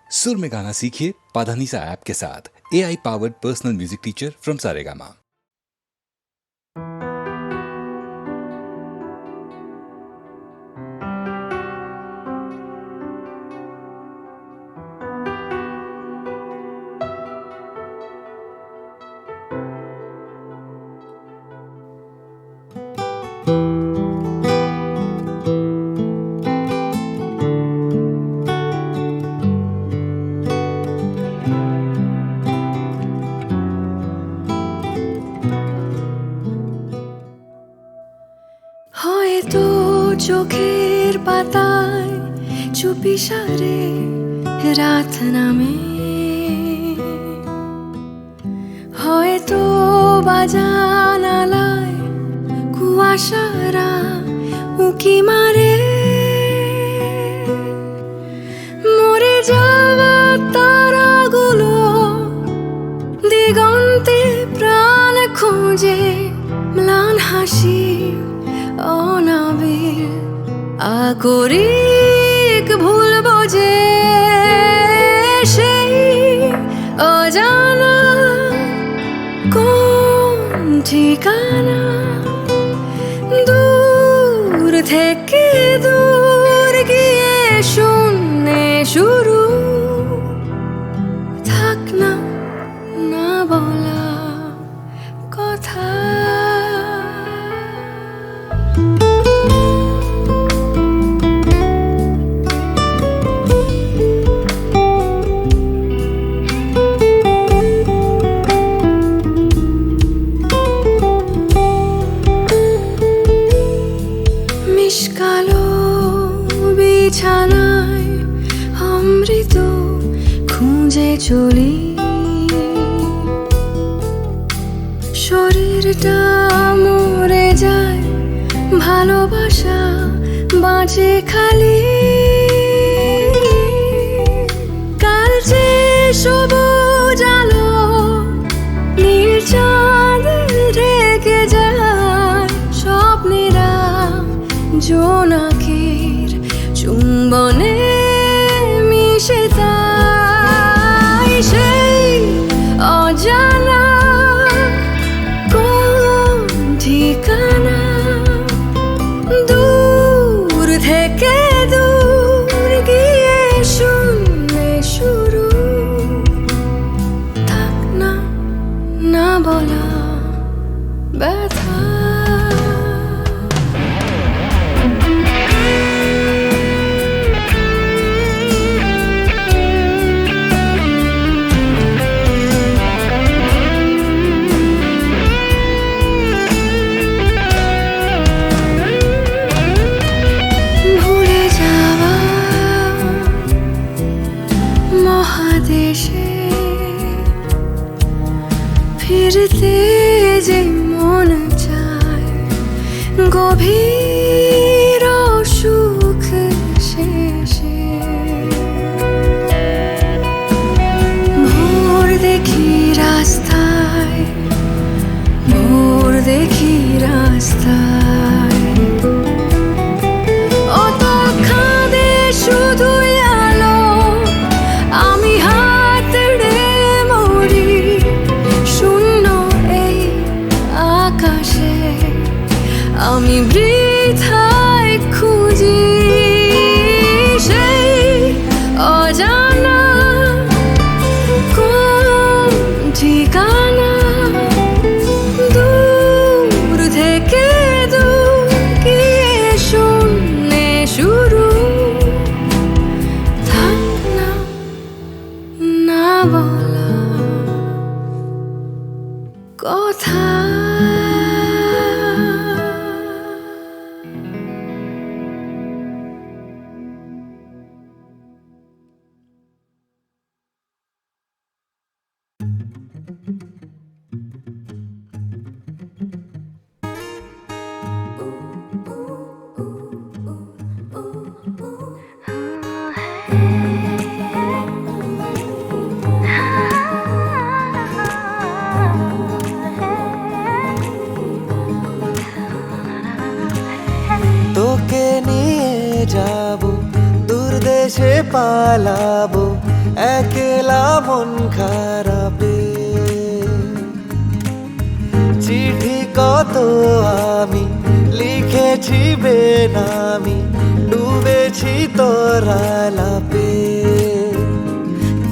सुर में गाना सीखिए पाधानीसा ऐप के साथ। AI powered personal music teacher from Saregama. হয়তো চোখের পাতায় চুপিসারে রাত নামে, হয়তো বাজানালায় কুয়াশারা উঁকি মারে। মরে যাওয়া তারাগুলো দিগন্তে প্রাণ খোঁজে, ম্লান হাসি অনাবিল আকরিক ভুল বোঝে। সেই অজানা কোন ঠিকানা, দূর থেকে দূর গিয়ে শূন্যে শুরু। থাক না না বলা কথা। মিশকালো বিছানায় অমৃত খুঁজে চলি, শরীরটা মরে যায়, ভালোবাসা বাঁচে খালি। কাল যে সবুজ আলো নীল চাঁদ রেখে যায়, স্বপ্নেরা জোনাকির চুম্বনে মিশে তাই। সেই অজানা কোন ঠিকানা, দূর থেকে দূর গিয়ে শূন্যে শুরু। থাক না না বলা ব্যথা। ভুলে যাওয়া মহাদেশে ফিরতে যে মন চায়, গভীর সুখ শেষে। ভোর দেখি রাস্তায়, ভোর দেখি রাস্তায়, অত খাদে শুধুই আলো, আমি হাতড়ে মরি শূন্য এই আকাশে। আমি বৃথায় খুঁজি সেই অজানা কোন ঠিকানা, দূর থেকে দূর গিয়ে শূন্যে শুরু। থাক না না বলা কথা। তোকে নিয়ে যাব দূর দেশে পালাবো, একলা মন খারাপে। চিঠি কত আমি লিখেছি বেনামি, ডুবেছি তোর আলাপে।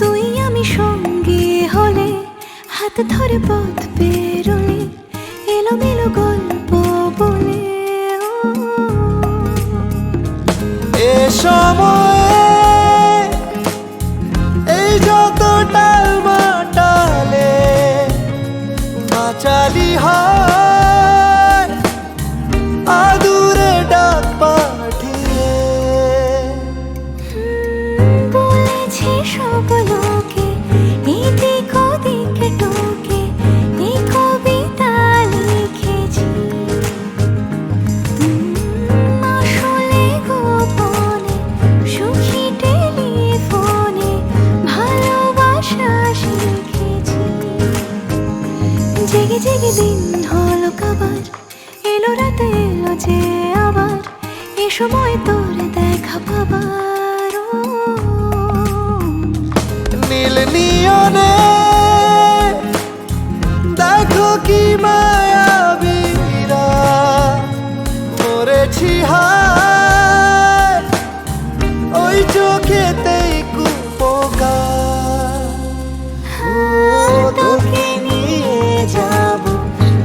তুই আমি সঙ্গে হলে, হাত ধরে পথ পেরোলে, এলোমেলো গল্প বলে। এ সময়ে এই যত টালমাটালে বাঁচালি হয় আদুরে ডাক পাঠিয়ে। বলেছি সব লোকে, এদিক ওদিক টোকে, এই কবিতা লিখেছি। আসলে গোপনে, সুখী টেলিফোনে, ভালোবাসা শিখেছি। জেগে জেগে দিন হলো কাবার, এলো রাতে এলো যে আবার, এ সময় তোর দেখা পাবার। নীল নিয়নে দেখো কি মায়াবীরা, মরেছি হায় ওই চোখেতেই কুপোকার। তোকে নিয়ে যাব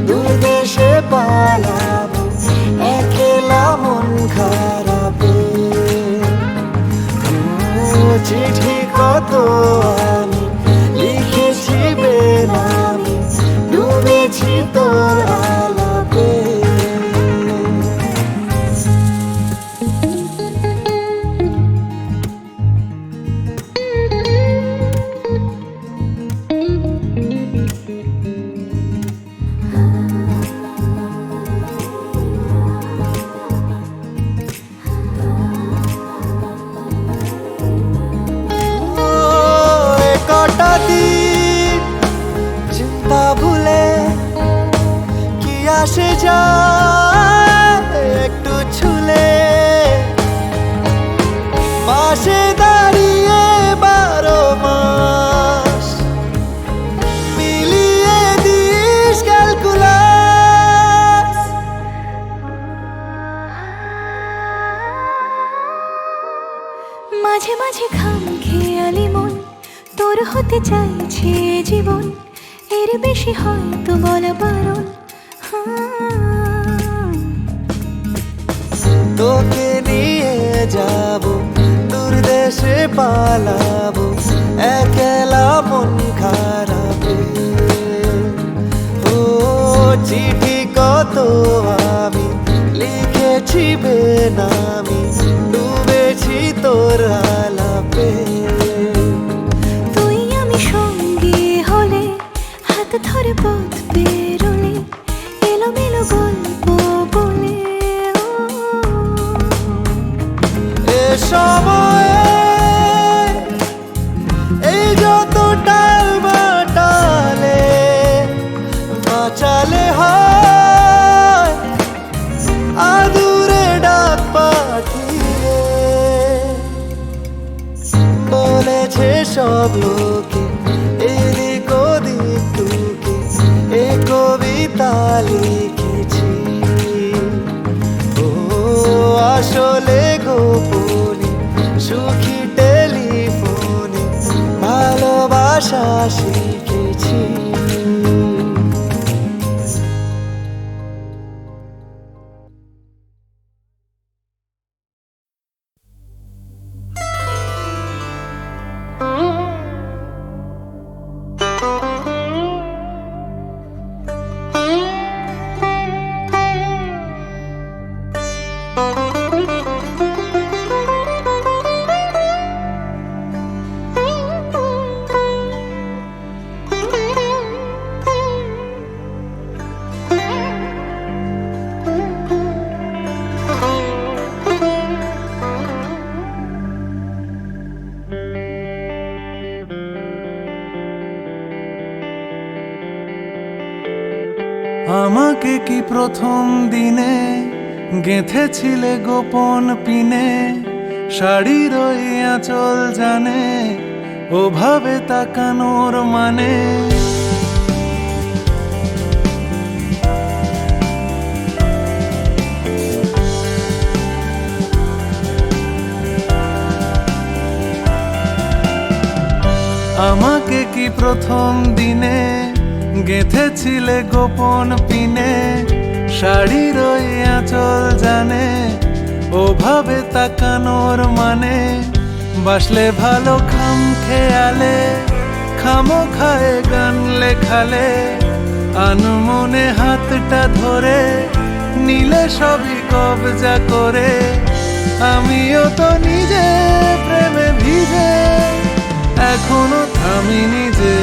দূর দেশে পালাবো, একলা মন খারাপে। চিঠি কত আমি লিখেছি বেনামি, ডুবেছি তোর আলাপে। কটা দিন চিন্তা ভুলে কি আসে যায় একটু ছুলে, পাশে দাঁড়িয়ে 12 মাস মিলিয়ে দিস ক্যালকুলাস। মাঝে মাঝে খাম খেয়ালি মন, তোর হতে চাইছে জীবন, এর বেশি হয়তো বলা বারণ। তোকে নিয়ে যাব দূর দেশে পালাবো, একলা মন খারাপে। ও চিঠি কত আমি লিখেছি বেনামি, ডুবেছি তোর আলাপে। তুই আমি সঙ্গে হলে, হাত ধরে পথ পেরোলে, এলোমেলো গল্প বলে। এ সময়ে এই যত টালমাটালে বাঁচালে হয় আদুরে ডাক পাঠিয়ে। বলেছে সব লোকে এদিক ওদিক টুকে, এ কবিতা লিখেছি। ও আসলে গোপনে, সুখী টেলিফোনে, ভালোবাসা শিখেছি। আমাকে কি প্রথম দিনে গেঁথেছিলে গোপন পিনে, শাড়ির ওই আঁচল জানে ওভাবে তাকানোর মানে। আমাকে কি প্রথম দিনে গেঁথেছিলে গোপন পিনে, শাড়ির ওই আঁচল জানে ওভাবে তাকানোর মানে। বাসলে ভালো খাম খেয়ালে, খামো খায় গান লেখালে, আনমনে হাতটা ধরে নিলে সবই কবজা করে। আমিও তো নিজে প্রেমে ভিজে এখনো থামিনি যে,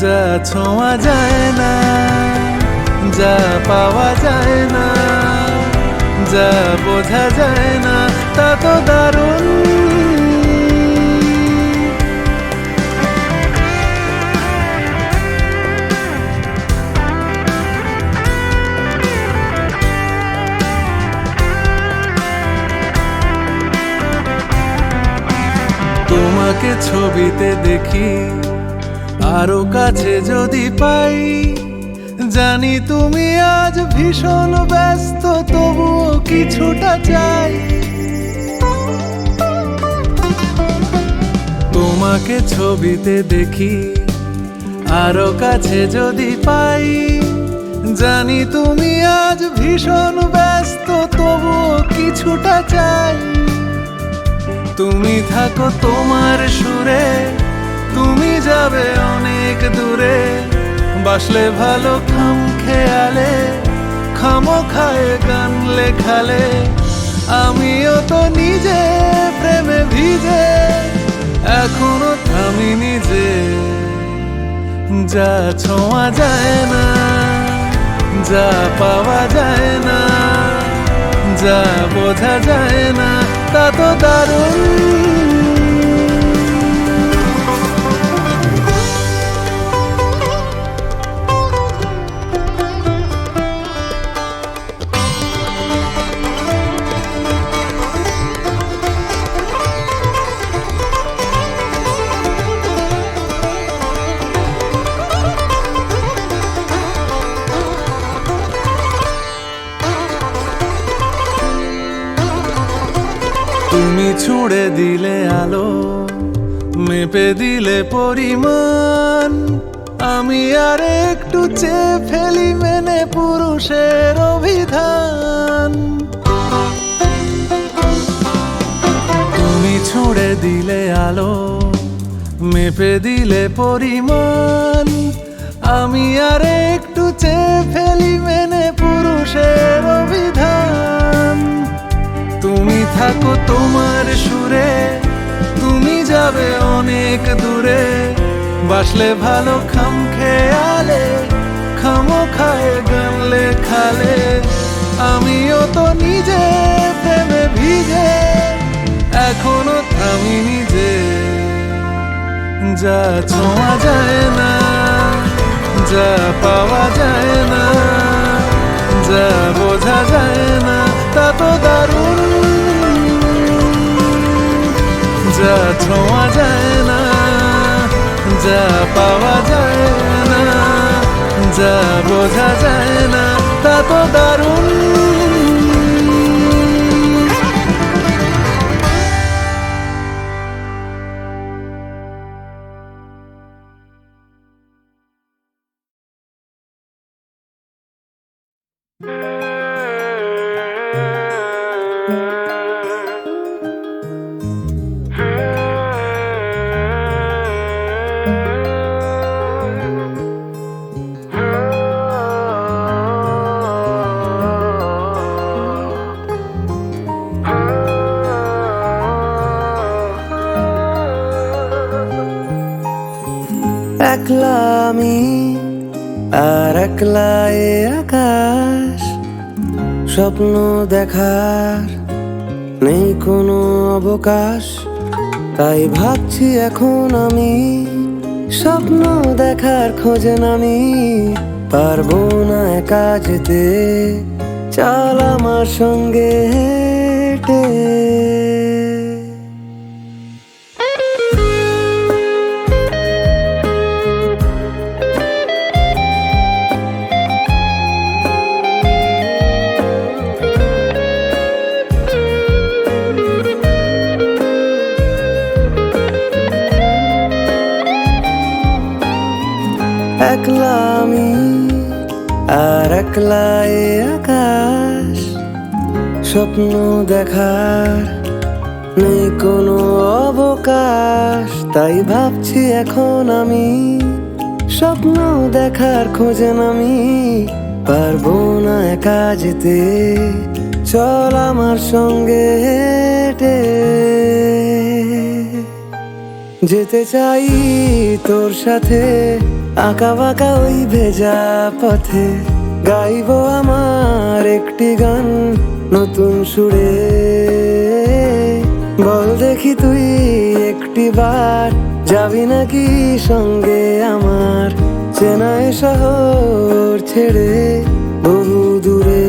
যা ছোঁয়া যায় না, যা পাওয়া যায় না, যা বোঝা যায় না, তা তো দারুণ। তোমাকে ছবিতে দেখি, আরো কাছে যদি পাই, জানি তুমি আজ ভীষণ ব্যস্ত, তবুও কিছুটা চাই। তোমাকে ছবিতে দেখি, আরো কাছে যদি পাই, জানি তুমি আজ ভীষণ ব্যস্ত, তবুও কিছুটা চাই। তুমি থাকো তোমার সুরে, তুমি যাবে অনেক দূরে, বাসলে ভালো খাম খেয়ালে, খামো খায় গান লেখালে। আমিও তো নিজে প্রেমে ভিজে এখনো থামিনি যে, যা ছোঁয়া যায় না, যা পাওয়া যায় না, যা বোঝা যায় না, তা তো দারুণ। তুমি ছুঁড়ে দিলে আলো, মেপে দিলে পরিমাণ, আমি আর একটু চেয়ে ফেলি মেনে পুরুষের অভিধান। তুমি ছুঁড়ে দিলে আলো, মেপে দিলে পরিমাণ, আমি আর একটু চেয়ে ফেলি মেনে পুরুষের অভিধান। তুমি থাকো তোমার সুরে, তুমি যাবে অনেক দূরে, বাসলে ভালো খাম খেয়ালে, খামো খায় গান লেখালে। আমিও তো নিজে প্রেমে ভিজে এখনো থামিনি যে, যা ছোঁয়া যায় না, যা পাওয়া যায় না, যা বোঝা যায় না, তা তো দারুণ। যা ছোঁয়া যায় না, যা পাওয়া যায় না, যা বোঝা যায় না, তা তো দারুণ। একলা আমি আর একলা এ আকাশ, স্বপ্ন দেখার নেই কোনো অবকাশ। তাই ভাবছি এখন আমি, স্বপ্ন দেখার খোঁজে নামি, পারবো না একা যেতে, চল আমার সঙ্গে হেঁটে। একলা আমি আর একলা এ আকাশ, স্বপ্ন দেখার নেই কোনো অবকাশ। তাই ভাবছি এখন আমি স্বপ্ন দেখার খোঁজে নামি, পারবো না একা যেতে, চল আমার সঙ্গে হেঁটে। যেতে চাই তোর সাথে আঁকা বাঁকা ওই ভেজা পথে, গাইবো আমার একটি গান নতুন সুরে। বল দেখি তুই একটি বার যাবি নাকি সঙ্গে আমার, চেনায় শহর ছেড়ে বহু দূরে।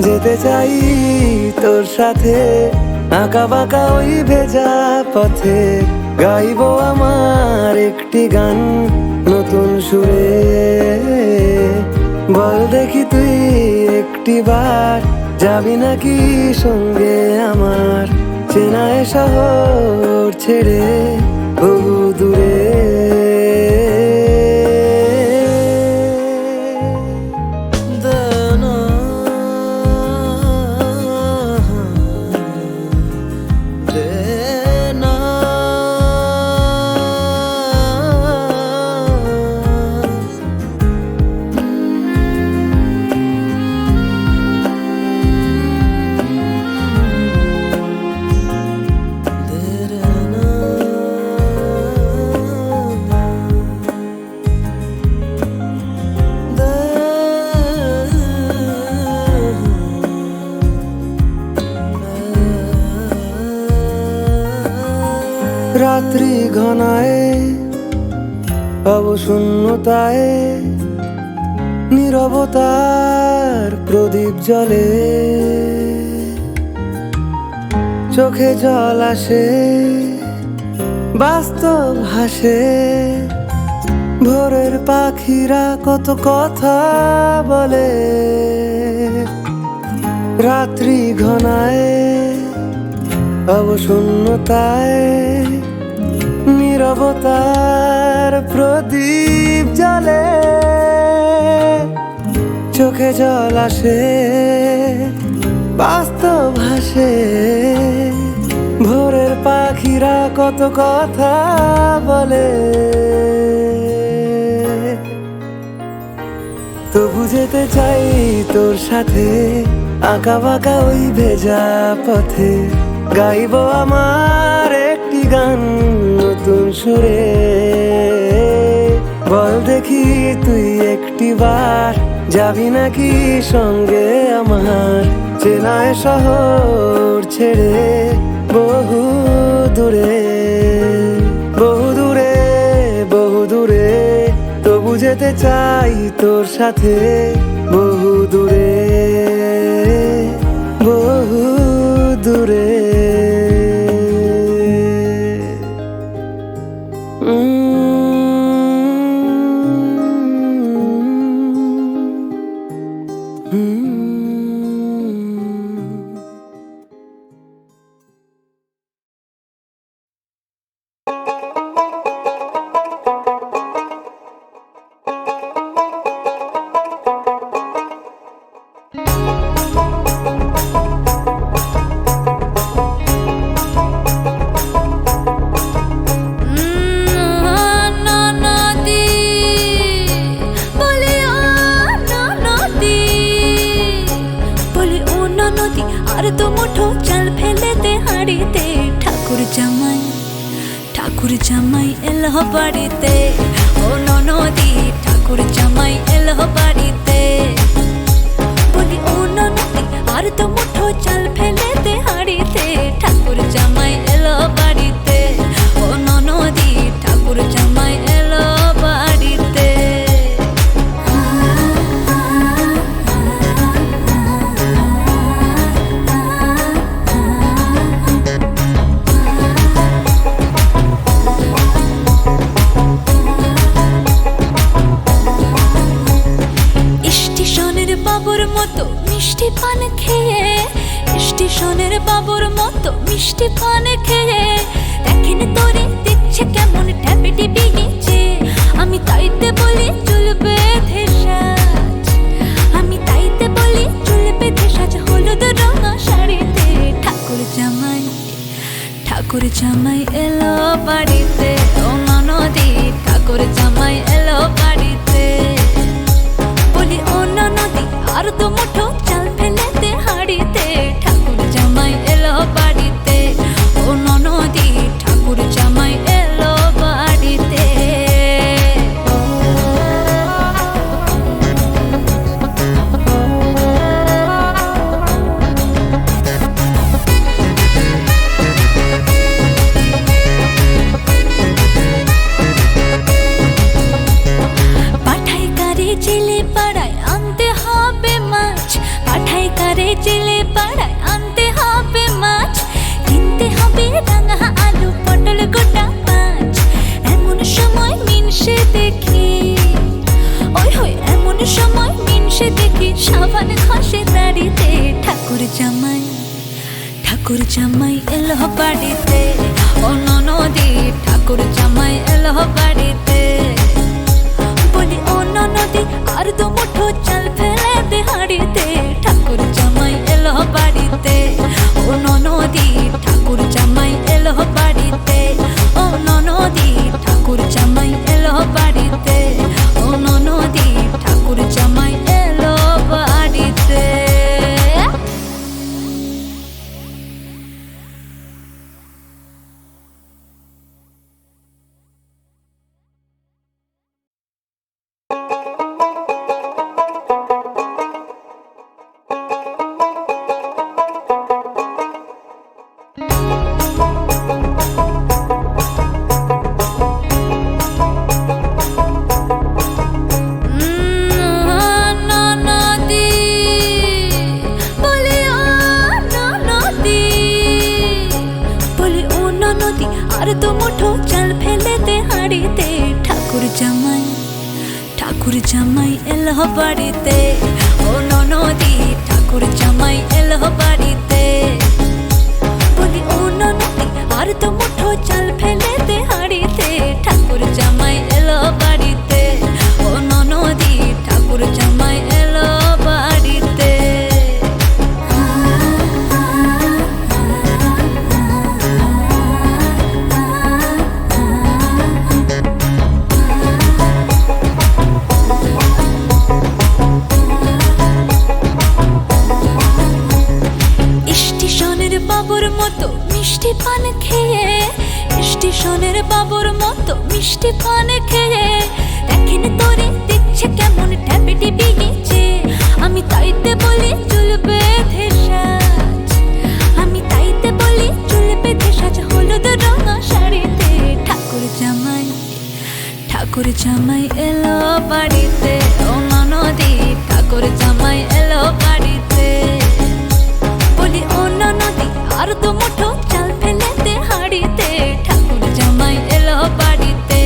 যেতে চাই তোর সাথে আঁকা বাঁকা ওই ভেজা পথে, গাইবো আমার একটি গান নতুন সুরে। বল দেখি তুই একটি বার যাবি নাকি সঙ্গে আমার, চেনায় শহর ছেড়ে বহু দূরে। রাত্রি ঘনায় অবশূন্যতায় নীরবতার প্রদীপ জ্বলে, চোখে জল আসে বাস্তব হাসে, ভোরের পাখিরা কত কথা বলে। রাত্রি ঘনায় অবশূন্যতায় নীরবতার প্রদীপ জ্বলে, চোখে জল আসে বাস্তব হাসে, ভোরের পাখিরা কত কথা বলে। তবু যেতে চাই তোর সাথে আঁকা বাঁকা ওই ভেজা পথে, গাইবো আমার একটি গান নতুন সুরে। বল দেখি তুই একটি বার যাবি নাকি সঙ্গে আমার, চেনায় শহর ছেড়ে বহু দূরে। বহু দূরে বহু দূরে, তবু যেতে চাই তোর সাথে বহু দূরে বহু দূরে। ঠাকুর জামাই এলো বাড়িতে, ও ননদি ঠাকুর জামাই এলো বাড়িতে। বলি ও ননদি আর তো মুঠো চাল ফেলে দে হাড়িতে, ঠাকুর জামাই এলো বাড়িতে, ও ননদি ঠাকুর জামাই এলো বাড়িতে। বাবুর মতো মিষ্টি পান খেয়ে, স্টেশনের বাবুর মতো মিষ্টি পান খেয়ে, দেখেন তোরে দেখছে কেমন ট্যাপে টিপি গেছে। আমি জামাই এলো বাড়িতে, ও ননদি ঠাকুর জামাই এলো বাড়িতে। বলি ও ননদি আর তো মুঠো চাল ফেলে দে হাড়িতে, ঠাকুর জামাই এলো বাড়িতে, ও ননদি ঠাকুর জামাই এলো বাড়িতে। পাঠাই কারে জেলে পাড়ায় আনতে হবে মাছ, পাঠাই কারে জেলে পাড়ায় আনতে হবে মাছ, কিনতে হবে রাঙা আলু পটল গোটা পাঁচ। এমন সময় মিনসে দেখি, ওই হই এমন সময় মিনসে দেখি সাবান ঘষে দাড়িতে, ঠাকুর জামাই ঠাকুর জামাই এলো বাড়িতে, ও ননদি ঠাকুর জামাই এলো বাড়িতে। বলি ও ননদি আর তো মুঠো চাল ফেলে দে হাড়িতে, ঠাকুর জামাই এলো বাড়িতে, ও ননদি ঠাকুর জামাই এলো বাড়িতে, ও ননদি ঠাকুর জামাই এলো বাড়িতে, ও ননদি ঠাকুর জামাই এলো বাড়িতে। ননদি বলি ও ননদি, বলি ও ননদি আর তো মুঠো চাল ফেলে দে হাড়িতে, ঠাকুর জামাই ঠাকুর জামাই এলো বাড়িতে, ও ননদি ঠাকুর জামাই এলো বাড়িতে। বলি ও ননদি আর তো মুঠো চাল ফেলে দে হাড়িতে, ঠাকুর জামাই এলো বাড়িতে, ও ননদি ঠাকুর জামাই এলো বাড়িতে। স্টেশনের বাবুর মতো মিষ্টি পান খেয়ে, স্টেশনের বাবুর মতো মিষ্টি পান খেয়ে, দেখেন তোরে দেখছে কেমন ট্যাপে টিপিয়েছে, আমি তাইতে বলি চুল বেঁধে সাজ, আমি তাইতে বলি চুল বেঁধে সাজ হলুদ রঙা শাড়িতে, ঠাকুর জামাই ঠাকুর জামাই এলো বাড়িতে, ও ননদি ঠাকুর জামাই এলো বাড়িতে। বলি ও ননদি আর তো মুঠো চাল ফেলে দে হাড়িতে, ঠাকুর জামাই এলো বাড়িতে,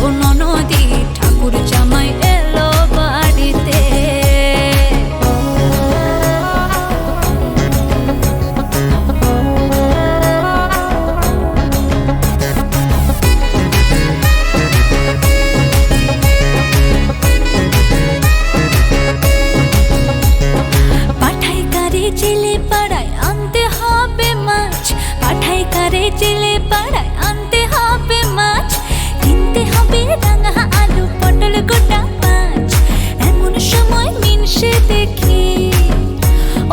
ও ননদি ঠাকুর জামাই এলো বাড়িতে। পাঠাই কারে জেলে পাড়ায় আনতে হবে মাছ, পাঠাই কারে জেলে পাড়ায় আনতে হবে মাছ, কিনতে হবে রাঙা আলু পটল গোটা পাঁচ। এমন সময় মিনসে দেখি,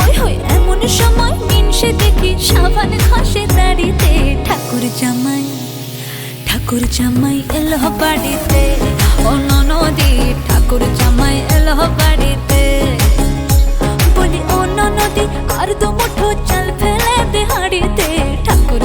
ওই হই এমন সময় মিনসে দেখি সাবান ঘষে দাড়িতে, ঠাকুর জামাই ঠাকুর জামাই এলো বাড়িতে, ও ননদি ঠাকুর জামাই এলো বাড়িতে। বলি ও ননদি আর তো মুঠো চাল ফেলে দে হাড়িতে, ঠাকুর